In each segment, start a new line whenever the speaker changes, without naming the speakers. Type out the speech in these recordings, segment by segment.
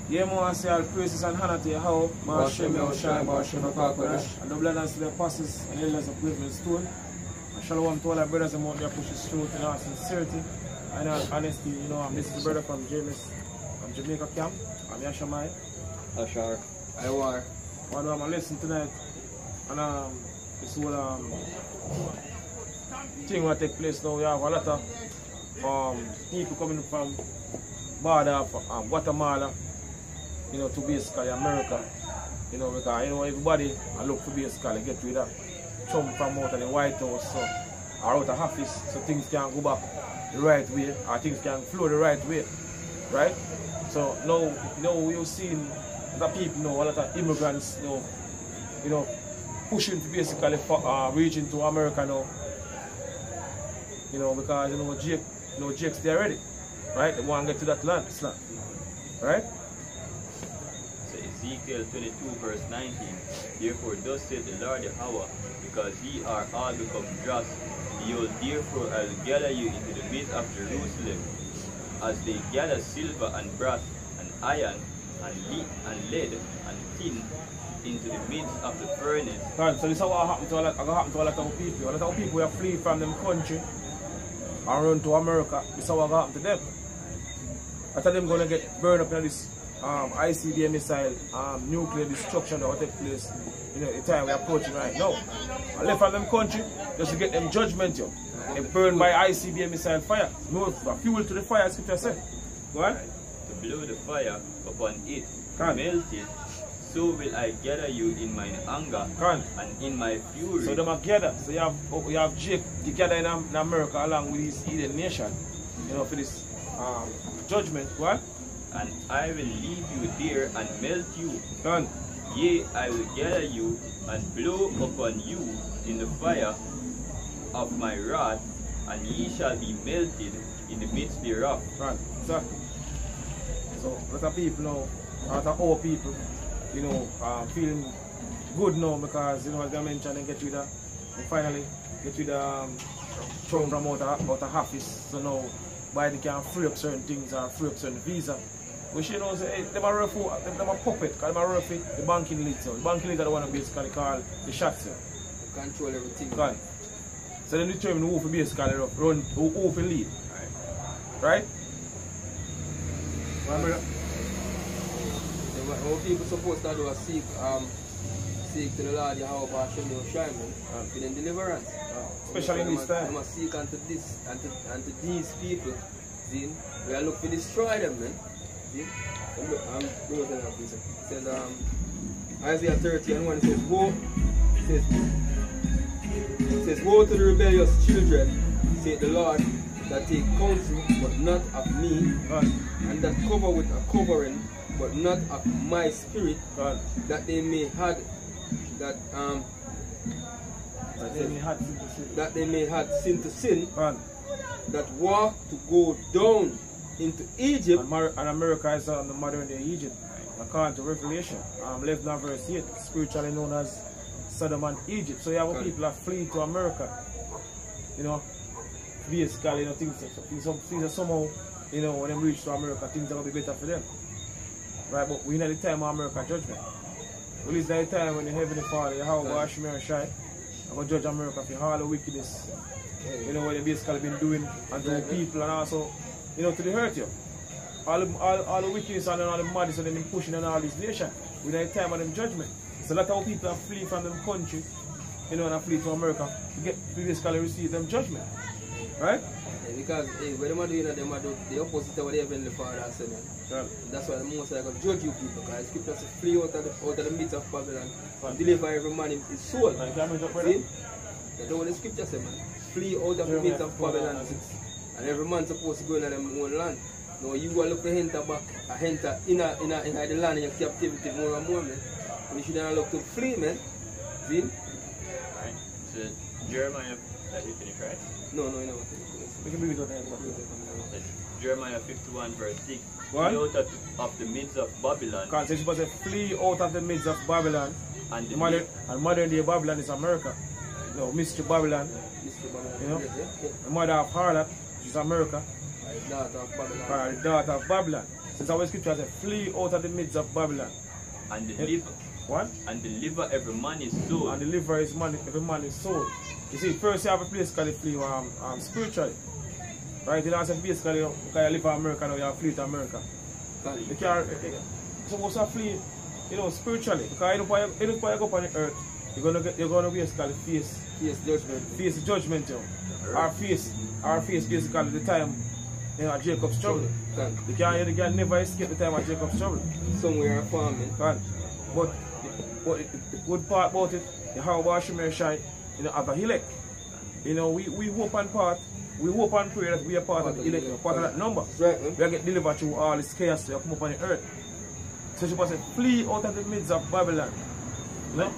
Yeah, I say all praises and honor to Yahweh, Ma'ashem Yahushai, Ma'ashem HaKadosh, and double honors to the apostles and elders of Graveman Stone. And shalom to all our brothers and out there pushing truth in all sincerity and all honesty. You know, this is the brother from James, from Jamaica camp. I'm Yashamai.
Ashar. I war.
What do I listen tonight? And this whole thing will take place now. We have a lot of people coming from border of Guatemala, you know, to basically America, you know, because, you know, everybody I look to basically get rid of Trump from out of the White House, so, or out of office, so things can go back the right way, or things can flow the right way, right? So now we've seen the people now, a lot of immigrants now, you know, pushing to basically reach into America now, you know, because, you know, Jake's there already, right? They want to get to that land, right?
Ezekiel 22 verse 19, therefore thus saith the Lord Yahweh, because ye are all become dross, behold, therefore I will gather you into the midst of Jerusalem, as they gather silver and brass and iron and lead and tin into the midst of the furnace.
Right, so this is what happened to a lot of people. A lot of people who flee from them country and run to America. This is what happened to them. After them going to get burned up in this ICBM missile, nuclear destruction that will take place, you know, the time we're approaching right now. I left from them country just to get them judgment, yo. They burned by ICBM missile fire. No fuel to the fire, scripture said. Go on.
To blow the fire upon it, to melt it, so will I gather you in mine anger and in my fury.
So them are gather. So you have Jake together in America along with his heathen nation, you know, for this judgment. What?
And I will leave you there and melt you.
Done.
Yea, I will gather you and blow upon you in the fire of my wrath, and ye shall be melted in the midst thereof.
Right, exactly. So a lot of people now, a lot of old people, you know, feeling good now because, you know, as I mentioned, they get rid of, they finally get rid of Trump from out of office. So now, by they can free up certain things or free up certain visa. Which, you know, say, hey, them are them are puppet, because them are rough the banking lead. So the banking lead are the one who basically call the shots.
They control everything.
Right. So they determine who will basically run, who will lead. Right? Remember?
What people supposed to do is seek to the Lord Yahweh Hashem Yahushai for the deliverance.
Especially in this time.
They must seek unto these people. See? We are looking to destroy them, man. See? It says Isaiah 30:1, it says, woe, it says, woe to the rebellious children, saith the Lord, that take counsel, but not of me, and that cover with a covering, but not of my spirit, that they may have sin to sin, that walk to go down into Egypt.
And America is on the modern day Egypt, according to Revelation, 11 verse 8, spiritually known as Sodom and Egypt. So you have people that flee to America, you know, basically, you know, things are somehow, you know, when they reach to America, things are going to be better for them. Right, but we're in the time of America judgment. Well, it's the time when the heavenly Father, Yahweh Hashem Yahushai, I'm going to judge America for all the wickedness, you know, what they basically been doing unto the people and also, you know, to the hurt you. All the wickedness and all the madness that they've been pushing on all these nations. We're in the time of them judgment. So a lot of people that flee from them country, you know, and flee to America to basically receive them judgment. Right?
Because when they are doing that, they are the opposite of what the heavenly Father has said. That's why the Most High God judge you people, because the scripture says, flee out of the midst of Babylon and deliver every man his soul. See? That's what the scripture says, man. Flee out of the midst of Babylon, and every man supposed to go in their own land. Now you go look to enter back, enter in the land in your captivity more and more, man. You should not look to flee, man. See?
Alright, so Jeremiah, that you finish, right?
No, you know.
We can move it on there.
Jeremiah 51 verse 6.
What?
Flee out of the midst of Babylon.
Because it's supposed to flee out of the midst of Babylon. And modern day Babylon is America. You know, Mystery Babylon. You know? The mother of harlot, which is America.
The daughter of Babylon.
The daughter of Babylon. Since our scripture says, flee out of the midst of Babylon.
And deliver.
What?
And deliver every man his soul.
And deliver every man his soul. You see, first you have a place called flee spiritually. Right? You know, basically, you can live in America now, you have flee to America. You can't, so what's a flee, you know, spiritually? Because you don't go up on the earth, you're gonna basically face
judgment.
Face the judgment, you know. Our face basically the time, you know, Jacob's trouble. You can never escape the time of Jacob's trouble.
Somewhere farming.
But the good part about it, the how Shemer Shai, you know, have a elect. You know, we hope and pray that we are part of the elect, part of that number.
Right,
we get delivered through all this chaos that come up on the earth. So she was saying, flee out of the midst of Babylon. You know?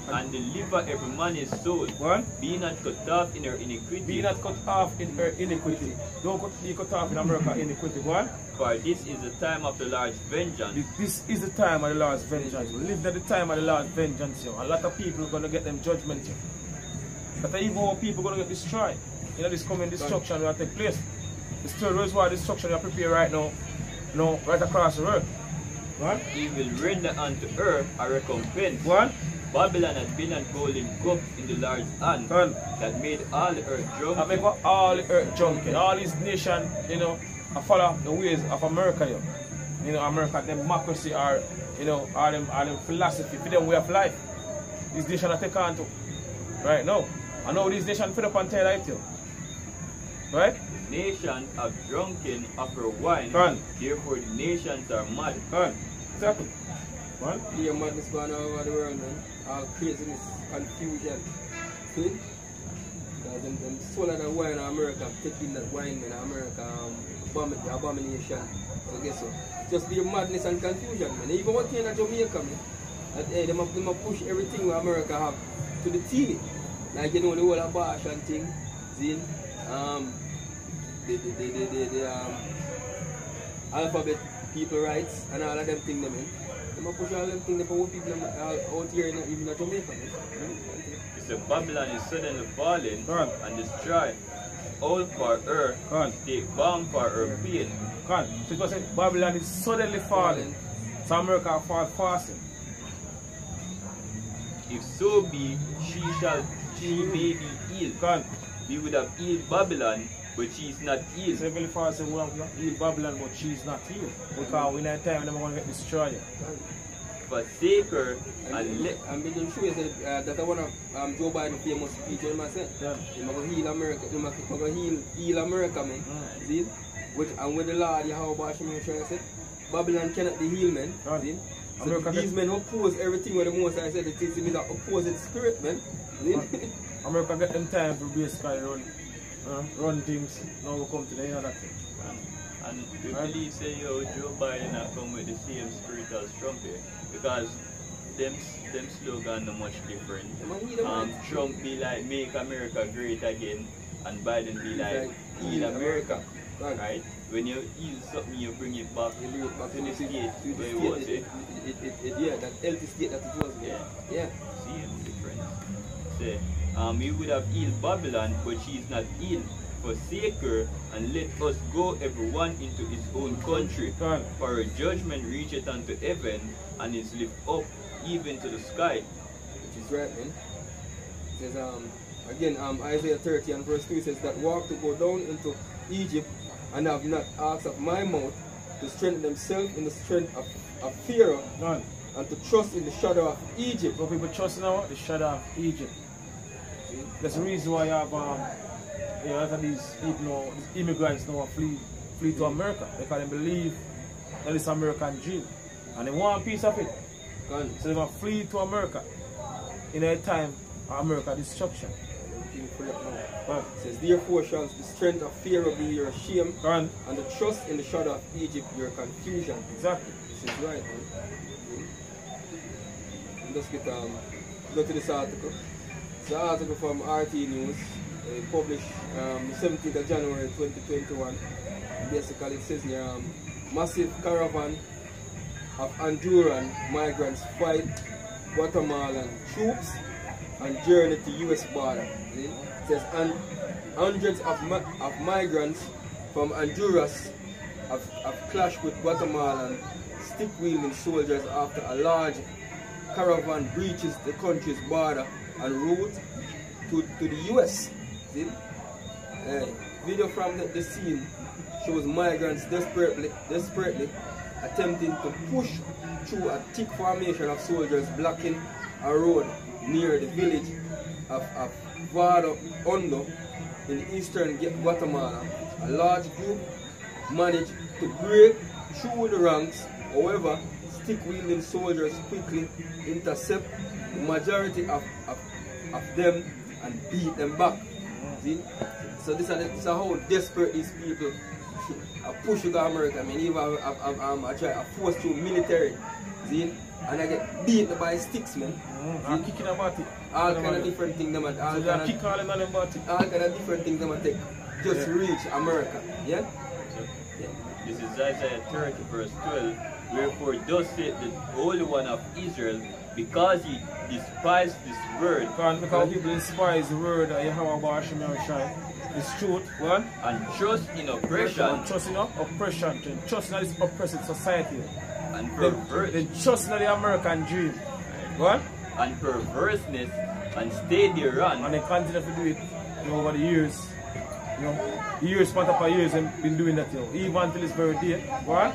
And deliver every man his soul.
What?
Be not cut off in her iniquity.
Be not cut off in her iniquity. Don't be cut off in America iniquity. What?
For this is the time of the Lord's vengeance.
This is the time of the Lord's vengeance. We live at the time of the Lord's vengeance. A lot of people are going to get them judgment. But even more people are going to get destroyed. You know, this coming destruction will take place. The third reservoir destruction you are prepared right now, right across the road. What?
He will render unto her a recompense.
What?
Babylon had been a golden cup in the Lord's hand that made all the earth drunk.
That make all the earth drunk. All these nations, you know, follow the ways of America. You know, America, democracy are, you know, all them philosophy, for them way of life. These nations are taken on to. Right now. I know these nations fed up and tired of it. Right?
Nations are drunken of her wine. Therefore the nations are mad.
Exactly. What?
Yeah, madness going on over the world, man. All craziness, confusion. See? Because them soul of the wine in America, taking that wine in America, abomination. So guess what? Just be madness and confusion, man. Even one thing in Jamaica, man, that hey, they push everything what America have to the TV. Like, you know, the whole abortion thing, see? The alphabet people rights and all of them things, man. They push all them things for people out here in even Jamaica.
So Babylon is suddenly falling and destroyed. All for her, take bomb for her pain.
So it was saying Babylon is suddenly falling. So America fall fasting.
If so be, she may be healed. We would have healed Babylon, but she is not healed.
So Heavenly Father said we have healed Babylon, but she is not healed. Because we know time they're going to get destroyed.
Forsake her and let.
I'm being sure that I want to Joe Biden famous speech in myself. He's going to heal America. He's going to heal America, man. See? Which, and with the Lord, Yahweh Shemer Shai said, Babylon cannot be healed, man. See? So these men oppose everything with the most I said, it is the opposite spirit, man.
America get them time to basically run things. Now we come to the end of that thing.
And we believe say Joe Biden have come with the same spirit as Trump here. Because them slogan are much different. Trump be like make America great again and Biden be like heal America. Right? When you heal something you bring it back to the state where it was.
Yeah, that healthy state that it was. Yeah.
Same difference. Say, we would have healed Babylon, but she is not healed. Forsake her and let us go everyone into his own country. For her judgment reacheth unto heaven and is lifted up even to the sky.
Which is right, man. It says, again, Isaiah 30 and verse 2 says that walk to go down into Egypt and have not asked of my mouth to strengthen themselves in the strength of Pharaoh and to trust in the shadow of Egypt.
So people trust now the shadow of Egypt. That's the reason why you have a lot of these people now, these immigrants now flee to America because they believe that it's American dream and they want a piece of it. So they want to flee to America in a time of America destruction.
It says, therefore shall the strength of Pharaoh be your shame, and the trust in the shadow of Egypt your confusion.
Exactly.
This is right, man. Let's get go to this article. It's an article from RT News, published 17th of January 2021. Basically it says here, massive caravan of Honduran migrants fight Guatemalan troops and journey to US border. It says, and hundreds of migrants from Honduras have clashed with Guatemalan stick-wielding soldiers after a large caravan breaches the country's border en route to the US. See? Video from the scene shows migrants desperately attempting to push through a thick formation of soldiers blocking a road near the village of Vado Hondo in eastern Guatemala. A large group managed to break through the ranks. However, stick-wielding soldiers quickly intercept the majority of them and beat them back. See? So this is how desperate these people are pushing to America. I mean, even I try to force through military. See? And I get beat by sticks, man.
I'm kicking about it.
All kind of different things them all kind of different things them take just reach America. Yeah?
This is Isaiah 30 verse 12. Wherefore thus saith the Holy One of Israel, because ye despise this word.
Because people despise the word that Yahweh Bashim Yahushai. It's truth, what?
And trust in oppression.
And trust in oppression. Trust in this oppressive society.
And perverse.
Then trust in the American dream. What?
And perverseness, and stay thereon.
And they continue to do it over the years. Years upon years they've been doing that, even until this very day. What?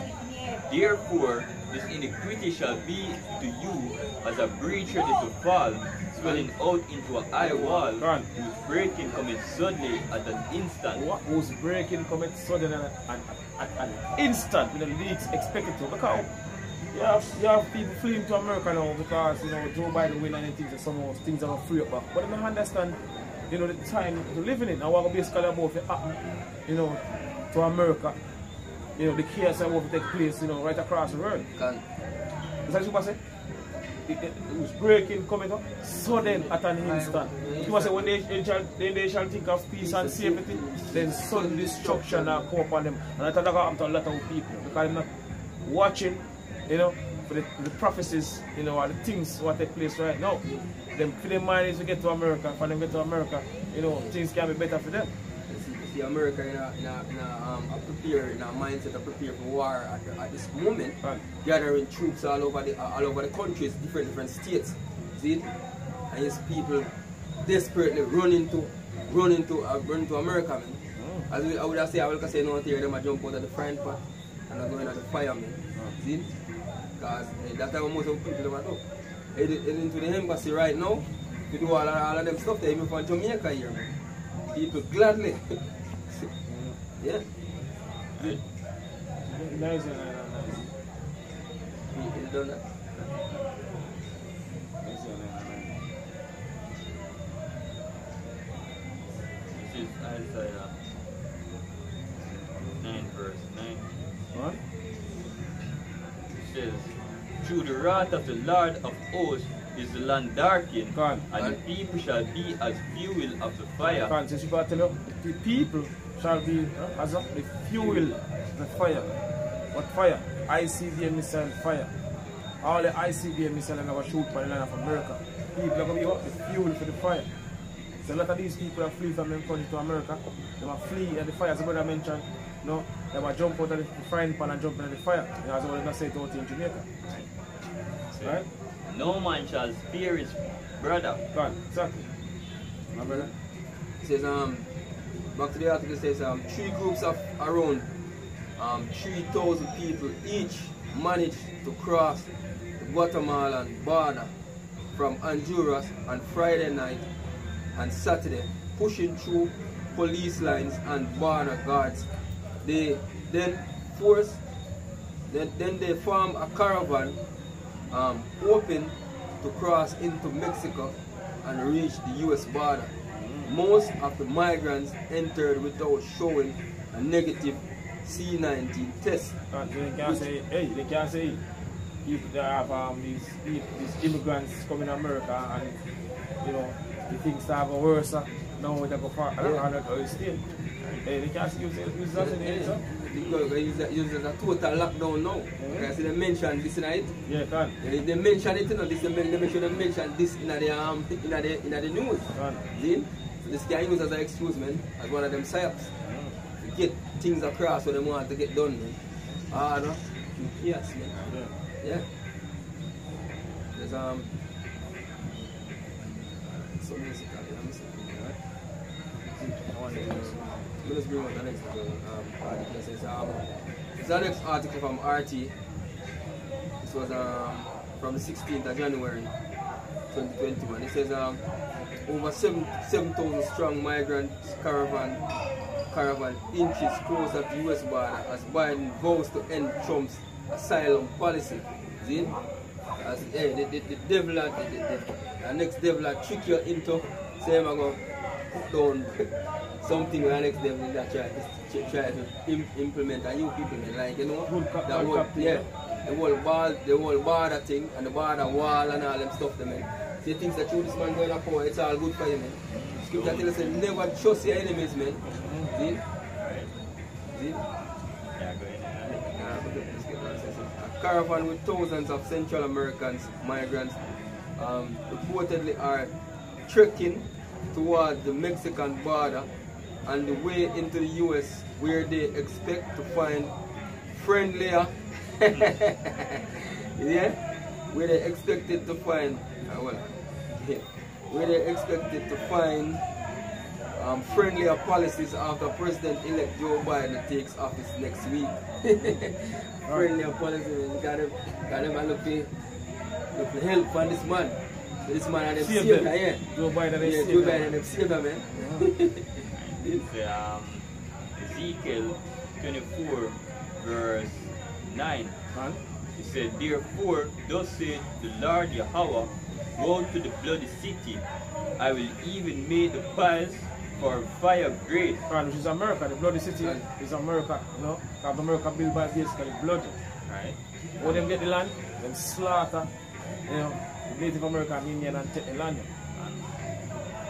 Therefore, this iniquity shall be to you as a breach ready to fall, swelling out into a high wall, whose breaking cometh suddenly at an instant.
What? Whose breaking cometh suddenly at an instant when the least expected to. Because you have people fleeing to America now because Joe Biden win and things, and some of those things are free up back. But I don't understand the time to living in. I want to basically about it happen, to America. The chaos that will take place, right across the world. Is that what you say? It was breaking, coming up, sudden at an instant. You must say when they shall think of peace and safety, then sudden destruction will come upon them. And I think that happen to a lot of people because they're not watching, for the prophecies, or the things what take place right now. Them for their mind is to get to America. For them to get to America, things can be better for them.
See America in a mindset to prepare for war at this moment, gathering troops all over the countries, different states. See? And you see people desperately running to America, man. As I would say no here, them jump out of the frying pan and are going at the fire, man. See? Because that's how most of the people do. Heading into the embassy right now to do all of them stuff there, even from Jamaica here, man. People gladly. Yeah.
Nice.
He's done that.
This is Isaiah 9 verse 9.
What?
It says, through the wrath of the Lord of hosts is the land darkened, and the people shall be as fuel of the fire.
The people shall be as of the fuel of the fire. What fire? ICBM missile fire. All the ICBM missiles are going to shoot by the land of America. People are going to be what? The fuel for the fire. So a lot of these people are fleeing from them country to America. They will flee at the fire, as the brother mentioned. They will jump out of the frying pan and jump into the fire. As I was say it out in Jamaica. Right?
No man shall spare his brother.
God, exactly. My brother.
It says, back to the article, it says, 3 groups of around 3,000 people each managed to cross the Guatemalan border from Honduras on Friday night and Saturday, pushing through police lines and border guards. They then they form a caravan hoping to cross into Mexico and reach the US border. Most of the migrants entered without showing a negative C-19 test.
They can't say if they have these immigrants coming to America and the things have a worse now they go far still. They can't use that in the answer.
Use a total lockdown now. Because they mention this night.
Yeah, can.
They mention it, they mention this in the news. See? So this can use as an excuse, man, as one of them psyops. get things across what they want to get done, man. No? Yes, man. Yeah. There's so basically, let me see, right? Let's bring up the next article. It's the next article from RT. This was from the 16th of January 2021. It says over 7,000 strong migrant caravan inches closer to US border as Biden vows to end Trump's asylum policy. See? As the devil, the next devil trick you into saying I'm going to put down something where the next devil that try to implement and you people like, you know, that whole, yeah, the whole border thing and the border wall and all them stuff there, man. See things that you this man going up for, it's all good for you, man. Scripture tells us never trust your enemies, man. See? See?
Yeah, go ahead.
A caravan with thousands of Central Americans, migrants, reportedly are trekking towards the Mexican border and the way into the US, where they expect to find friendlier yeah, where they expected to find friendlier policies after President-elect Joe Biden takes office next week. Friendlier policies, got them look for help from this man. So this man had them saved, yeah.
Joe Biden
them saved, man.
It's Ezekiel 24 verse 9. He said, therefore, thus said the Lord Yahweh, woe to the bloody city. I will even make the piles for fire great.
Which is America. The bloody city is America, you know. Because America built by basically blood.
Right.
When them get the land, them slaughter, you know, the Native American Indian and take the land.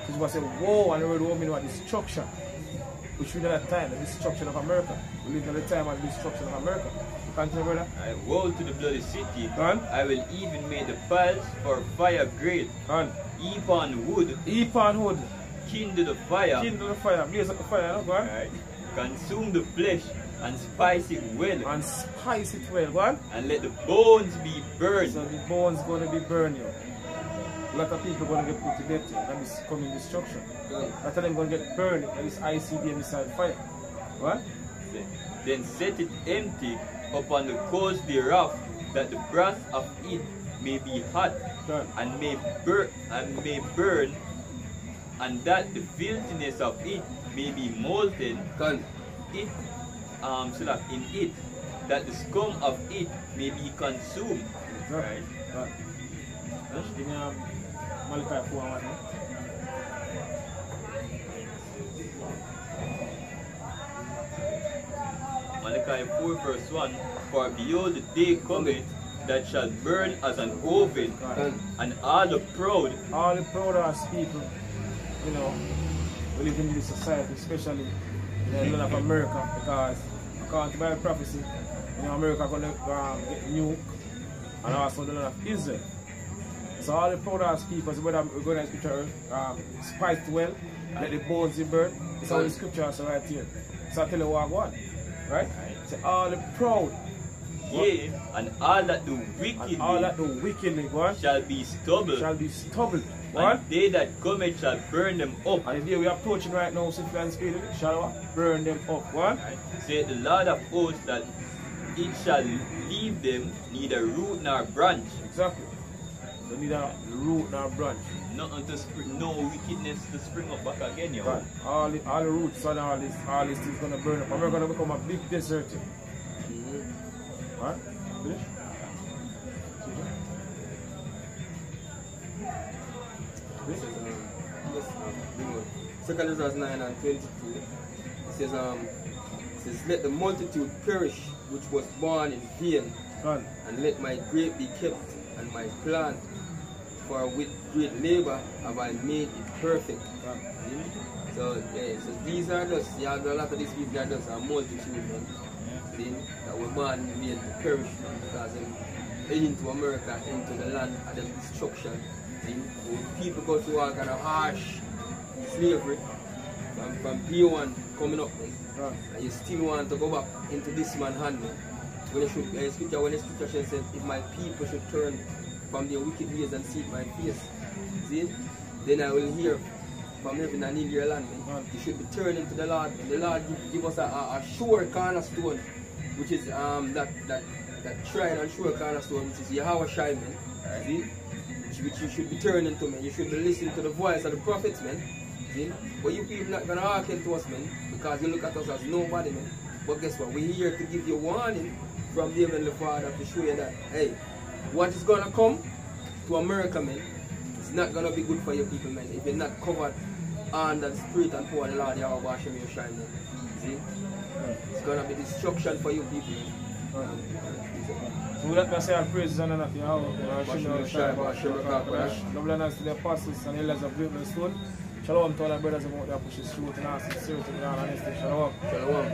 This was a war and the word woman was destruction. Which we did at the time, the destruction of America. We lived at the time of the destruction of America. Continue, brother.
Woe to the bloody city.
I
will even make the piles for fire great. Heap on wood. Kindle the fire.
Blaze up the fire, no? Go on.
Right. Consume the flesh and spice it well.
Go on.
And let the bones be burned.
So the bones going to be burned, yo. A lot of people going to get put to death, yo. That is coming destruction. A lot of them going to get burned by this ICBM missile fire. What?
Then set it empty upon the coast thereof, that the breath of it may be hot and may burn, and that the filthiness of it may be molten. It so that in it, that the scum of it may be consumed. Right.
Just give me Malachi 4:1.
Malachi 4 verse 1, for behold the day cometh that shall burn as an oven, and all the proud
ass people, you know, we live in this society, especially in the land of America, because according to Bible prophecy, you know, America going to get nuked, and also the land of Israel. So all the proud ass people, so whether we're going to scripture, spiced well, let the bones be burned. It's all the scripture also right here. So I tell you what I want. Right? So all the proud,
yea, and all that do wickedly, shall be stubble.
What?
And they that come shall burn them up.
And the day we are approaching right now, so if you speed, shall burn them up. What?
Right. Say the Lord of hosts that it shall leave them neither root nor branch.
Exactly. So neither root nor branch.
Nothing to spring, no wickedness to spring up back again, yo.
Right. All the roots and all this things gonna burn up. And we're gonna become a big desert. Right? Finish?
Second Ezra 9 and 22. It says, let the multitude perish which was born in vain, and let my grape be kept, and my plant, for with great labor have I made it perfect. So, so these are just, a lot of these people are just a multitude, man. That were born in vain to perish, man, because they into America, into the land of the destruction. People go through all kind of harsh slavery from day one coming up, man. And you still want to go back into this man's hand, man. When the scripture says, if my people should turn from their wicked ways and seek my face, see? Then I will hear from heaven and heal your land, man. You should be turning to the Lord, and the Lord give us a sure cornerstone, which is that tried and sure cornerstone, which is Yahweh Shai, man. See? Which you should be turning to, man. You should be listening to the voice of the prophets, man. See? But you people not gonna hearken to us, man, because you look at us as nobody, man. But guess what? We're here to give you warning from the Heavenly Father to show you that, hey, what is gonna come to America, man, it's not gonna be good for your people, man, if you're not covered under the spirit and power of the Lord Yahweh Hashem Yoshai, man. See? It's gonna be destruction for you people, man.
So let me say our praises and honor to Yahweh. Double honors to the apostles and elders of Great Millstone. Shalom to all our brothers about their pushes through and sincerity and honesty. Shalom.
Shalom.